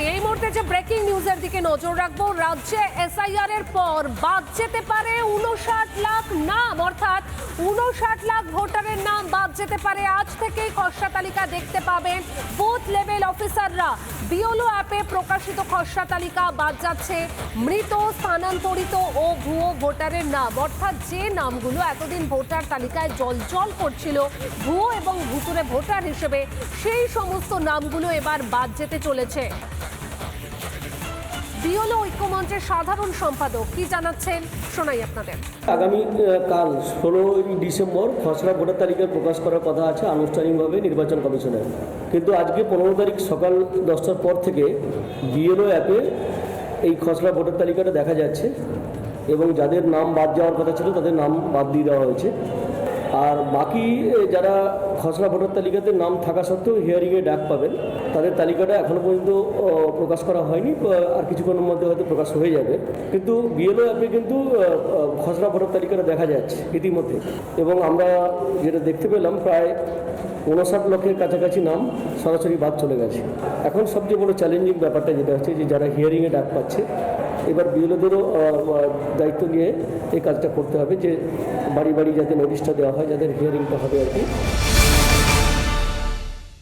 এই মুহূর্তে যে ব্রেকিং নিউজের দিকে নজর রাখবো। রাজ্যে এসআইআর এর পর বাদ যেতে পারে 59 লাখ নাম, অর্থাৎ 59 লাখ ভোটারের নাম বাদ যেতে পারে। আজ থেকেই খসড়া তালিকা দেখতে পাবেন বুথ লেভেল অফিসাররা। বিওলো অ্যাপে প্রকাশিত খসড়া তালিকা বাদ যাচ্ছে মৃত, স্থানান্তরিত ও ভুয়ো ভোটারের নাম, অর্থাৎ যে নামগুলো এতদিন ভোটার তালিকায় জলজল করছিল ভুয়ো এবং ভুতুরে ভোটার হিসেবে, সেই সমস্ত নামগুলো এবার বাদ যেতে চলেছে। বিওলো ঐক্যমঞ্চের সাধারণ সম্পাদক কি জানাচ্ছেন শোনাই আপনাদের। আগামী কাল 16ই ডিসেম্বর খসড়া ভোটার তালিকা প্রকাশ করার কথা আছে আনুষ্ঠানিকভাবে নির্বাচন কমিশনের, কিন্তু আজকে 15 তারিখ সকাল 10টার পর থেকে বিএলও অ্যাপে এই খসড়া ভোটার তালিকাটা দেখা যাচ্ছে এবং যাদের নাম বাদ যাওয়ার কথা ছিল তাদের নাম বাদ দিয়ে দেওয়া হয়েছে। আর বাকি যারা খসড়া ভোটার তালিকাতে নাম থাকা সত্ত্বেও হিয়ারিংয়ে ডাক পাবেন তাদের তালিকাটা এখনও পর্যন্ত প্রকাশ করা হয়নি, আর কিছুক্ষণের মধ্যে হয়তো প্রকাশ হয়ে যাবে। কিন্তু বিএলও অ্যাপে কিন্তু খসড়া ভোটার তালিকাটা দেখা যাচ্ছে ইতিমধ্যে, এবং আমরা যেটা দেখতে পেলাম প্রায় 59 লক্ষের কাছাকাছি নাম সরাসরি বাদ চলে গেছে। এখন সবচেয়ে বড় চ্যালেঞ্জিং ব্যাপারটা যেটা হচ্ছে যে যারা হিয়ারিংয়ে ডাক পাচ্ছে, এবার বিএলওদেরও দায়িত্ব নিয়ে এই কাজটা করতে হবে যে বাড়ি বাড়ি যাতে নোটিশটা দেওয়া হয়, যাদের হিয়ারিংটা হবে আর কি।